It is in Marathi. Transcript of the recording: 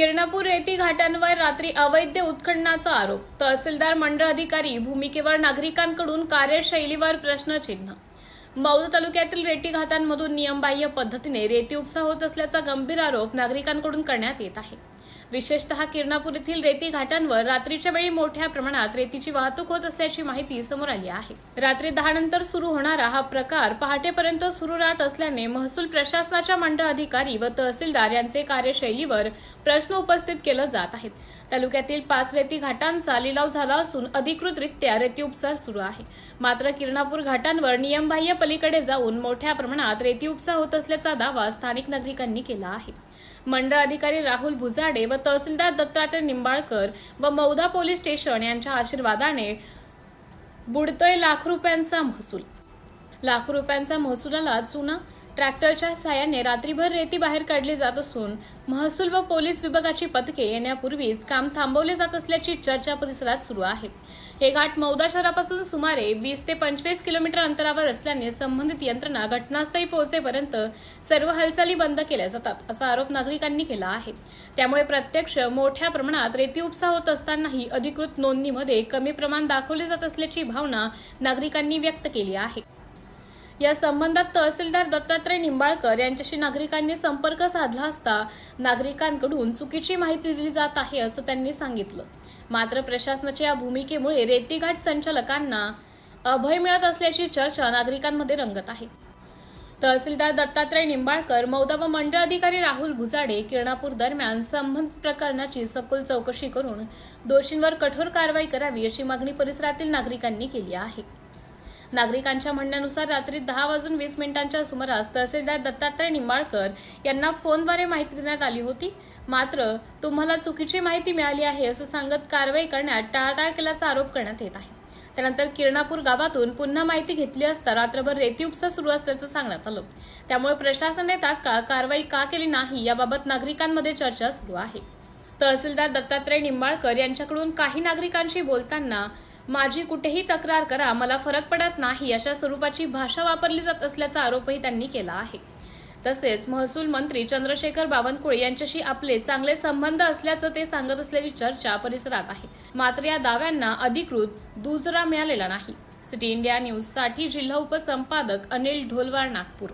किरणापूर रेती घाटांवर रात्री अवैध उत्खननाचा आरोप. तहसीलदार मंडळ अधिकारी भूमिकेवर नागरिकांकडून कार्यशैलीवर प्रश्नचिन्ह. मौदा तालुक्यातील रेती घाटांमधून नियमबाह्य पद्धतीने रेती उपसा होत असल्याचा गंभीर आरोप नागरिकांकडून करण्यात येत आहे. विशेषतः किरणापूर येथील रेती घाटांवर रात्रीच्या वेळी मोठ्या प्रमाणात रेतीची वाहतूक होत असल्याची माहिती समोर आली आहे. रात्री 10 नंतर सुरू होणारा हा प्रकार पहाटेपर्यंत सुरू राहत असल्याने महसूल प्रशासनाच्या मंडळ अधिकारी व तहसीलदार यांचे कार्यशैलीवर प्रश्न उपस्थित केले जात आहेत. तालुक्यातील 5 रेती घाटांचा लिलाव झाला असून अधिकृतरित्या रेती उपसा सुरू आहे. मात्र किरणापूर घाटांवर नियमबाह्य पलीकडे जाऊन मोठ्या प्रमाणात रेती उपसा होत असल्याचा दावा स्थानिक नागरिकांनी केला आहे. मंडळ अधिकारी राहुल भुजाडे व तहसीलदार दत्तात्रय निंबाळकर व मौदा पोलीस स्टेशन यांच्या आशीर्वादाने बुडतोय लाख रुपयांचा महसूल. लाख रुपयांचा महसुलाला चुना ट्रॅक्टरच्या साहाय्याने रात्रीभर रेती बाहेर काढली जात असून महसूल व पोलीस विभागाची पथके येण्यापूर्वीच काम थांबवले जात असल्याची चर्चा परिसरात सुरू आहे. हे घाट मौदा शहरापासून सुमारे 20 ते 25 किलोमीटर अंतरावर असल्याने संबंधित यंत्रणा घटनास्थळी पोहोचेपर्यंत सर्व हालचाली बंद केल्या जातात, असा आरोप नागरिकांनी केला आहे. त्यामुळे प्रत्यक्ष मोठ्या प्रमाणात रेती उपसा होत असतानाही अधिकृत नोंदणीमध्ये कमी प्रमाण दाखवले जात असल्याची भावना नागरिकांनी व्यक्त केली आहे. या संबंधात तहसीलदार दत्तात्रय निंबाळकर यांच्याशी नागरिकांनी संपर्क साधला असता नागरिकांकडून चुकीची माहिती दिली जात आहे असं त्यांनी सांगितलं. मात्र प्रशासनाच्या या भूमिकेमुळे रेती घाट संचालकांना अभय मिळत असल्याची चर्चा नागरिकांमध्ये रंगत आहे. तहसीलदार दत्तात्रय निंबाळकर, मौदा व मंडळ अधिकारी राहुल भुजाडे किरणापूर दरम्यान संबंधित प्रकरणाची सखोल चौकशी करून दोषींवर कठोर कारवाई करावी अशी मागणी परिसरातील नागरिकांनी केली आहे. नागरिकांच्या म्हणण्यानुसार रात्री 10:20 सुमारास तहसीलदार दत्तात्रय निंबाळकर यांना फोनद्वारे माहिती देण्यात आली होती. मात्र तुम्हाला चुकीची माहिती मिळाली आहे असं सांगत कारवाई करण्यात टाळाटाळ केल्याचा आरोप करण्यात येत आहे. त्यानंतर किरणापूर गावातून पुन्हा माहिती घेतली असता रात्रभर रेती उपसा सुरू असल्याचं सांगण्यात आलं. त्यामुळे प्रशासनाने तात्काळ कारवाई का केली नाही याबाबत नागरिकांमध्ये चर्चा सुरू आहे. तहसीलदार दत्तात्रय निंबाळकर यांच्याकडून काही नागरिकांशी बोलताना माझी कुठेही तक्रार करा, मला फरक पडत नाही अशा स्वरूपाची भाषा वापरली जात असल्याचा आरोपही त्यांनी केला आहे. तसेच महसूल मंत्री चंद्रशेखर बावनकुळे यांच्याशी आपले चांगले संबंध असल्याचं ते सांगत असल्याची चर्चा परिसरात आहे. मात्र या दाव्यांना अधिकृत दुजोरा मिळालेला नाही. सिटी इंडिया न्यूजसाठी जिल्हा उपसंपादक अनिल ढोलवार, नागपूर.